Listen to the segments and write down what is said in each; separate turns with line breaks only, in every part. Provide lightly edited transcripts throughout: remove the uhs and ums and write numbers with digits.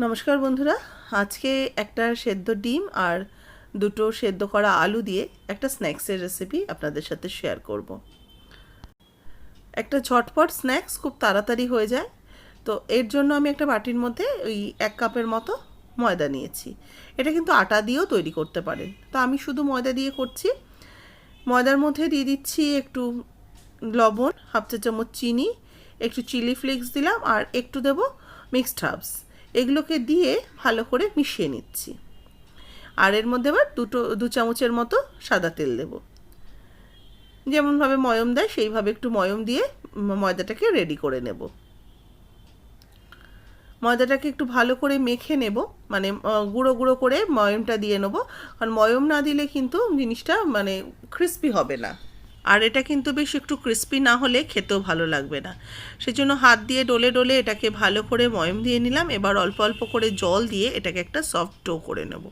নমস্কার বন্ধুরা, আজকে একটা সেদ্ধ ডিম আর দুটো সেদ্ধ করা আলু দিয়ে একটা স্ন্যাক্সের রেসিপি আপনাদের সাথে শেয়ার করব। একটা ঝটপট স্ন্যাক্স, খুব তাড়াতাড়ি হয়ে যায়। তো এর জন্য আমি একটা বাটির মধ্যে ওই 1 কাপের মতো ময়দা নিয়েছি। এটা কিন্তু আটা দিয়েও তৈরি করতে পারেন, তো আমি শুধু ময়দা দিয়ে করছি। ময়দার মধ্যে দিয়ে দিচ্ছি একটু লবণ, হাফ চা চামচ চিনি, একটু চিলি ফ্লেক্স দিলাম আর একটু দেব মিক্সড হার্বস। এগুলোকে দিয়ে ভালো করে মিশিয়ে নিচ্ছি। আর এর মধ্যে আবার 2 চামচের মতো সাদা তেল দেব। যেমনভাবে ময়ম দেয় সেইভাবে একটু ময়ম দিয়ে ময়দাটাকে রেডি করে নেব। ময়দাটাকে একটু ভালো করে মেখে নেব, মানে গুঁড়ো গুঁড়ো করে ময়মটা দিয়ে নেব। কারণ ময়ম না দিলে কিন্তু জিনিসটা মানে ক্রিস্পি হবে না। আর এটা কিন্তু বেশ একটু ক্রিস্পি না হলে খেতেও ভালো লাগবে না। সেজন্য হাত দিয়ে ডলে ডলে এটাকে ভালো করে ময়ম দিয়ে নিলাম। এবার অল্প অল্প করে জল দিয়ে এটাকে একটা সফট ডো করে নেব।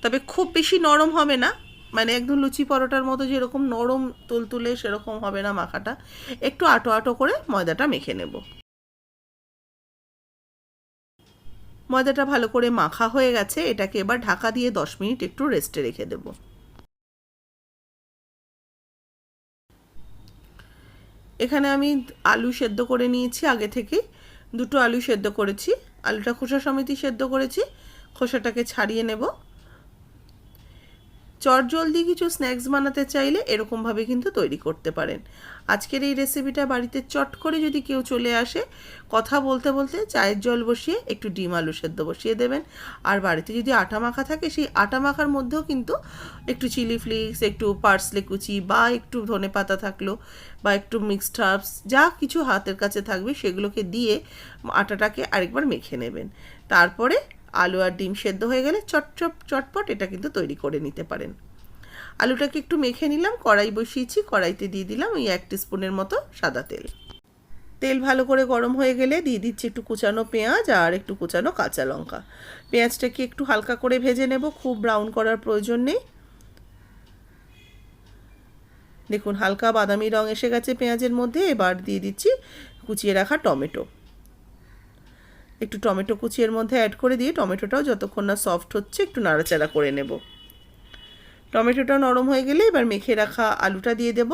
তবে খুব বেশি নরম হবে না, মানে একদম লুচি পরোটার মতো যেরকম নরম তুলতুলে সেরকম হবে না মাখাটা। একটু আটো আটো করে ময়দাটা মেখে নেব। ময়দাটা ভালো করে মাখা হয়ে গেছে, এটাকে এবার ঢাকা দিয়ে 10 মিনিট একটু রেস্টে রেখে দেব। এখানে আমি আলু সেদ্ধ করে নিয়েছি আগে থেকে। দুটো আলু সেদ্ধ করেছি। আলুটা খোসা সমেতই সেদ্ধ করেছি। খোসাটাকে ছাড়িয়ে নেব। চটজলদি কিছু স্ন্যাক্স বানাতে চাইলে এরকমভাবে কিন্তু তৈরি করতে পারেন। আজকের এই রেসিপিটা বাড়িতে চট করে যদি কেউ চলে আসে, কথা বলতে বলতে চায়ের জল বসিয়ে একটু ডিম আলু সেদ্ধ বসিয়ে দেবেন। আর বাড়িতে যদি আটা মাখা থাকে, সেই আটা মাখার মধ্যেও কিন্তু একটু চিলি ফ্লেক্স, একটু পার্সলে কুচি বা একটু ধনে পাতা থাকলো বা একটু মিক্সড হার্বস, যা কিছু হাতের কাছে থাকবে সেগুলোকে দিয়ে আটাটাকে আরেকবার মেখে নেবেন। তারপরে আলু আর ডিম সেদ্ধ হয়ে গেলে চটপট এটা কিন্তু তৈরি করে নিতে পারেন। আলুটাকে একটু মেখে নিলাম, কড়াই বসিয়েছি, কড়াইতে দিয়ে দিলাম ওই 1 টিস্পুনের মতো সাদা তেল। তেল ভালো করে গরম হয়ে গেলে দিয়ে দিচ্ছি একটু কুচানো পেঁয়াজ আর একটু কুচানো কাঁচা লঙ্কা। পেঁয়াজটাকে একটু হালকা করে ভেজে নেব, খুব ব্রাউন করার প্রয়োজন নেই। দেখুন হালকা বাদামি রং এসে গেছে পেঁয়াজের মধ্যে। এবার দিয়ে দিচ্ছি কুচিয়ে রাখা টমেটো। একটু টমেটো কুচি এর মধ্যে অ্যাড করে দিয়ে টমেটোটাও যতক্ষণ না সফট হচ্ছে একটু নাড়াচাড়া করে নেব। টমেটোটা নরম হয়ে গেলে এবার মেখে রাখা আলুটা দিয়ে দেব।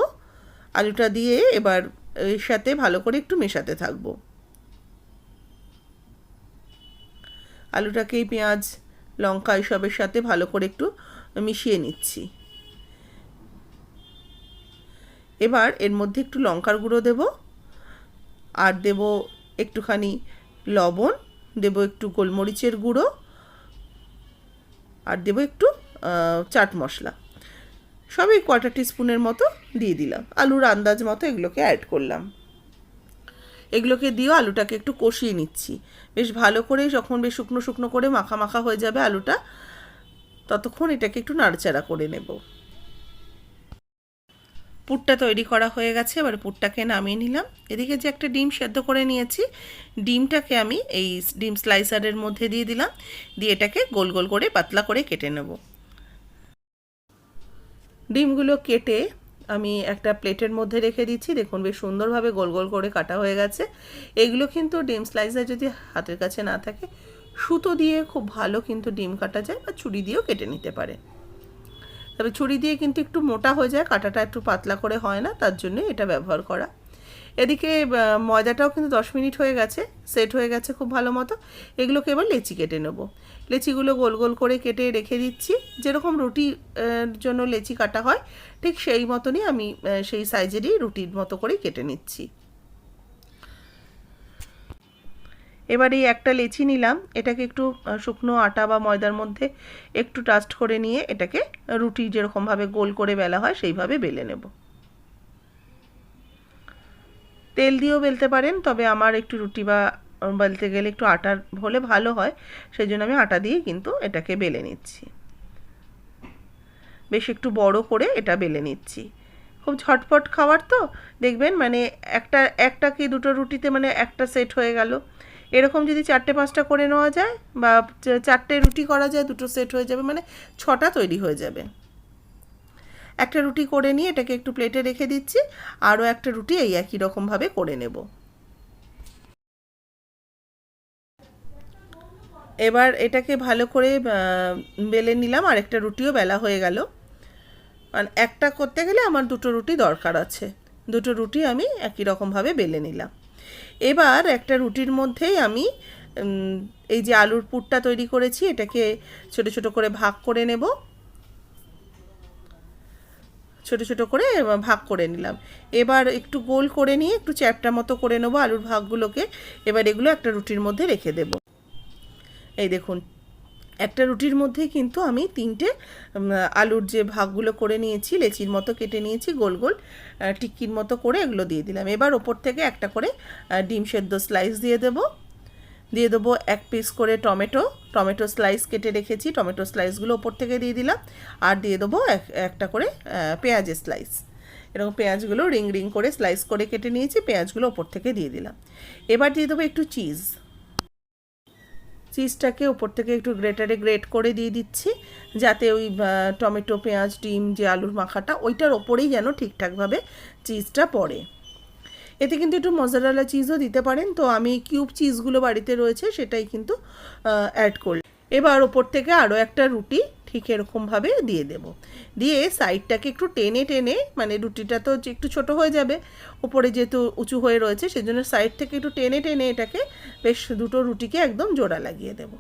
আলুটা দিয়ে এবার এর সাথে ভালো করে একটু মেশাতে থাকবো। আলুটাকে এই পেঁয়াজ লঙ্কা এসবের সাথে ভালো করে একটু মিশিয়ে নিচ্ছি। এবার এর মধ্যে একটু লঙ্কার গুঁড়ো দেব, আর দেব একটুখানি লবণ, দেব একটু গোলমরিচের গুঁড়ো, আর দেব একটু চাট মশলা। সবই 1/4 টিস্পুনের মতো দিয়ে দিলাম। আলুর আন্দাজ মতো এগুলোকে অ্যাড করলাম। এগুলোকে দিয়েও আলুটাকে একটু কষিয়ে নিচ্ছি বেশ ভালো করে। যখন বেশ শুকনো শুকনো করে মাখা মাখা হয়ে যাবে আলুটা, ততক্ষণ এটাকে একটু নাড়াচাড়া করে নেব। পুরটা তৈরি করা হয়ে গেছে, এবার পুরটাকে নামিয়ে নিলাম। এদিকে যে একটা ডিম সেদ্ধ করে নিয়েছি, ডিমটাকে আমি এই ডিম স্লাইসারের মধ্যে দিয়ে দিলাম। দিয়ে এটাকে গোল গোল করে পাতলা করে কেটে নেব। ডিমগুলো কেটে আমি একটা প্লেটের মধ্যে রেখে দিচ্ছি। দেখুন বেশ সুন্দরভাবে গোল গোল করে কাটা হয়ে গেছে। এগুলো কিন্তু ডিম স্লাইসার যদি হাতের কাছে না থাকে, সুতো দিয়ে খুব ভালো কিন্তু ডিম কাটা যায়, বা ছুরি দিয়েও কেটে নিতে পারে। তবে ছুরি দিয়ে কিন্তু একটু মোটা হয়ে যায়, কাটাটা একটু পাতলা করে হয় না, তার জন্য এটা ব্যবহার করা। এদিকে ময়দাটাও কিন্তু 10 মিনিট হয়ে গেছে, সেট হয়ে গেছে খুব ভালো মতো। এগুলোকে এবার লেচি কেটে নেব। লেচিগুলো গোল গোল করে কেটে রেখে দিচ্ছি। যেরকম রুটির জন্য লেচি কাটা হয় ঠিক সেই মতনই আমি সেই সাইজেরই রুটির মতো করেই কেটে নিচ্ছি। এবার এই একটা লেচি নিলাম, এটাকে একটু শুকনো আটা বা ময়দার মধ্যে একটু টাস্ট করে নিয়ে এটাকে রুটি যেরকমভাবে গোল করে বেলা হয় সেইভাবে বেলে নেব। তেল দিয়েও বেলতে পারেন, তবে আমার একটু রুটি বা বেলতে গেলে একটু আটার হলে ভালো হয়, সেই জন্য আমি আটা দিয়ে কিন্তু এটাকে বেলে নিচ্ছি। বেশ একটু বড় করে এটা বেলে নিচ্ছি। খুব ঝটপট খাবার তো, দেখবেন মানে একটা একটা কি দুটো রুটিতে মানে একটা সেট হয়ে গেল। এরকম যদি 4টে 5টা করে নেওয়া যায়, বা 4টে রুটি করা যায়, দুটো সেট হয়ে যাবে, মানে 6টা তৈরি হয়ে যাবে। একটা রুটি করে নিয়ে এটাকে একটু প্লেটে রেখে দিচ্ছি। আরও একটা রুটি এই একই রকমভাবে করে নেব। এবার এটাকে ভালো করে বেলে নিলাম, আর একটা রুটিও বেলা হয়ে গেল। আর একটা করতে গেলে আমার দুটো রুটি দরকার আছে, দুটো রুটি আমি একই রকমভাবে বেলে নিলাম। এবার একটা রুটির মধ্যেই আমি এই যে আলুর পুরটা তৈরি করেছি এটাকে ছোট ছোট করে ভাগ করে নেব, ছোট ছোট করে ভাগ করে নিলাম। এবার একটু গোল করে নিয়ে একটু চ্যাপ্টা মতো করে নেবো আলুর ভাগগুলোকে। এবার এগুলো একটা রুটির মধ্যে রেখে দেব। এই দেখুন, একটা রুটির মধ্যে কিন্তু আমি তিনটে আলুর যে ভাগগুলো করে নিয়েছি, লেচির মতো কেটে নিয়েছি, গোল গোল টিক্কির মতো করে এগুলো দিয়ে দিলাম। এবার ওপর থেকে একটা করে ডিম সেদ্ধ স্লাইস দিয়ে দেবো 1 পিস করে টমেটো স্লাইস কেটে রেখেছি, টমেটো স্লাইসগুলো ওপর থেকে দিয়ে দিলাম। আর দিয়ে দেবো একটা করে পেঁয়াজের স্লাইস। এরকম পেঁয়াজগুলো রিং রিং করে স্লাইস করে কেটে নিয়েছি, পেঁয়াজগুলো ওপর থেকে দিয়ে দিলাম। এবার দিয়ে দেবো একটু চিজটাকে ওপর থেকে একটু গ্রেটারে গ্রেট করে দিয়ে দিচ্ছি, যাতে ওই টমেটো পেঁয়াজ ডিম যে আলুর মাখাটা ওইটার ওপরেই যেন ঠিকঠাকভাবে চিজটা পড়ে। এতে কিন্তু একটু মজারেলা চিজও দিতে পারেন, তো আমি কিউব চিজগুলো বাড়িতে রয়েছে সেটাই কিন্তু অ্যাড করলাম। এবার ওপর থেকে আরও একটা রুটি ঠিক এরকমভাবে দিয়ে দেব, দিয়ে সাইডটাকে একটু টেনে টেনে, মানে রুটিটা তো একটু ছোট হয়ে যাবে ওপরে যেহেতু উঁচু হয়ে রয়েছে, সেজন্য সাইড থেকে একটু টেনে টেনে এটাকে বেশ দুটো রুটিকে একদম জোড়া লাগিয়ে দেব।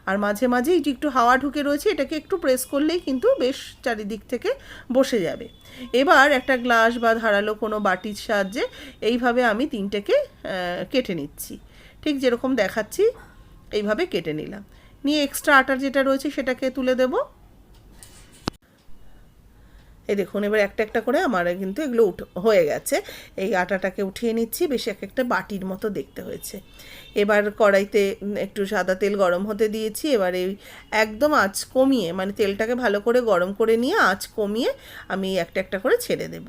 আর মাঝে মাঝে এই যে একটু হাওয়া ঢুকে রয়েছে এটাকে একটু প্রেস করলেই কিন্তু বেশ চারিদিক থেকে বসে যাবে। এবার একটা গ্লাস বা ধারালো কোনো বাটির সাহায্যে এইভাবে আমি তিনটেকে কেটে নিচ্ছি, ঠিক যেরকম দেখাচ্ছি এইভাবে কেটে নিলাম। নিয়ে এক্সট্রা আটার যেটা রয়েছে সেটাকে তুলে দেব। এই দেখুন, এবার একটা একটা করে আমার কিন্তু এগুলো হয়ে গেছে। এই আটাটাকে উঠিয়ে নিচ্ছি, বেশ একটা বাটির মতো দেখতে হয়েছে। এবার কড়াইতে একটু সাদা তেল গরম হতে দিয়েছি। এবার এই একদম আঁচ কমিয়ে, মানে তেলটাকে ভালো করে গরম করে নিয়ে আঁচ কমিয়ে আমি একটা একটা করে ছেড়ে দেব।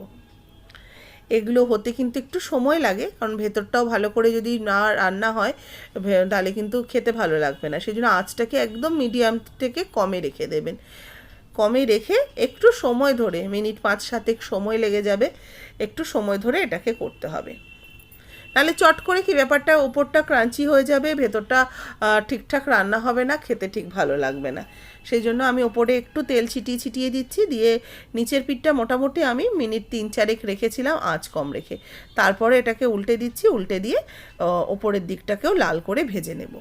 এগুলো হতে কিন্তু একটু সময় লাগে, কারণ ভেতরটাও ভালো করে যদি না রান্না হয় তাহলে কিন্তু খেতে ভালো লাগবে না। সেই জন্য আঁচটাকে একদম মিডিয়াম থেকে কমে রেখে দেবেন। কমে রেখে একটু সময় ধরে, মিনিট 5-7 সময় লেগে যাবে, একটু সময় ধরে এটাকে করতে হবে। নাহলে চট করে কি ব্যাপারটা, ওপরটা ক্রাঞ্চি হয়ে যাবে, ভেতরটা ঠিকঠাক রান্না হবে না, খেতে ঠিক ভালো লাগবে না। সেই জন্য আমি ওপরে একটু তেল ছিটিয়ে ছিটিয়ে দিচ্ছি, দিয়ে নিচের পিঠটা মোটামুটি আমি মিনিট 3-4 রেখেছিলাম আঁচ কম রেখে। তারপরে এটাকে উল্টে দিচ্ছি, উল্টে দিয়ে ওপরের দিকটাকেও লাল করে ভেজে নেব।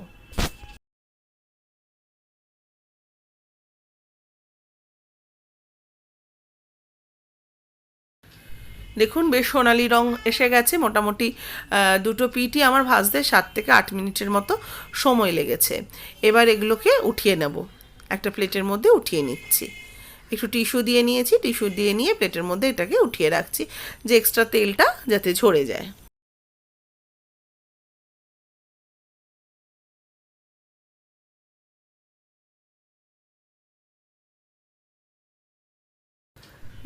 দেখুন, বেশ সোনালি রং এসে গেছে। মোটামুটি দুটো পিঠই আমার ভাজতে 7 থেকে 8 মিনিটের মতো সময় লেগেছে। এবার এগুলোকে উঠিয়ে নেব, একটা প্লেটের মধ্যে উঠিয়ে নিচ্ছি। একটু টিস্যু দিয়ে নিয়েছি, টিস্যু দিয়ে নিয়ে প্লেটের মধ্যে এটাকে উঠিয়ে রাখছি, যে এক্সট্রা তেলটা যাতে ঝরে যায়।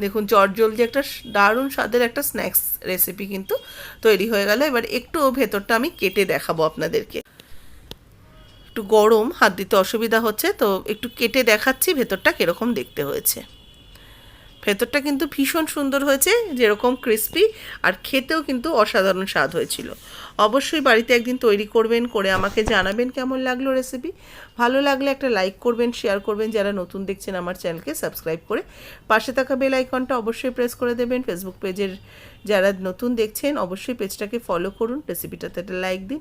দেখুন, চটজলদি একটা দারুণ স্বাদের একটা স্ন্যাক্স রেসিপি কিন্তু তৈরি হয়ে গেল। এবার একটু ভেতরটা আমি কেটে দেখাবো আপনাদেরকে। একটু গরম, হাত দিতে অসুবিধা হচ্ছে, তো একটু কেটে দেখাচ্ছি ভেতরটা কীরকম দেখতে হয়েছে। ভেতরটা কিন্তু ভীষণ সুন্দর হয়েছে, যেরকম ক্রিস্পি, আর খেতেও কিন্তু অসাধারণ স্বাদ হয়েছিল। অবশ্যই বাড়িতে একদিন তৈরি করবেন, করে আমাকে জানাবেন কেমন লাগলো রেসিপি। ভালো লাগলে একটা লাইক করবেন, শেয়ার করবেন। যারা নতুন দেখছেন আমার চ্যানেলকে সাবস্ক্রাইব করে পাশে থাকা বেল আইকনটা অবশ্যই প্রেস করে দেবেন। ফেসবুক পেজের যারা নতুন দেখছেন অবশ্যই পেজটাকে ফলো করুন, রেসিপিটাতে একটা লাইক দিন।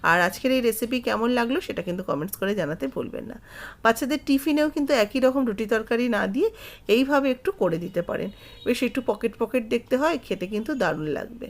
আর আজকের এই রেসিপি কেমন লাগলো সেটা কিন্তু কমেন্টস করে জানাতে ভুলবেন না। বাচ্চাদের টিফিনেও কিন্তু একই রকম রুটি তরকারি না দিয়ে এইভাবে একটু করে দিতে পারেন, বেশ একটু পকেট পকেট দেখতে হয়, খেতে কিন্তু দারুণ লাগবে।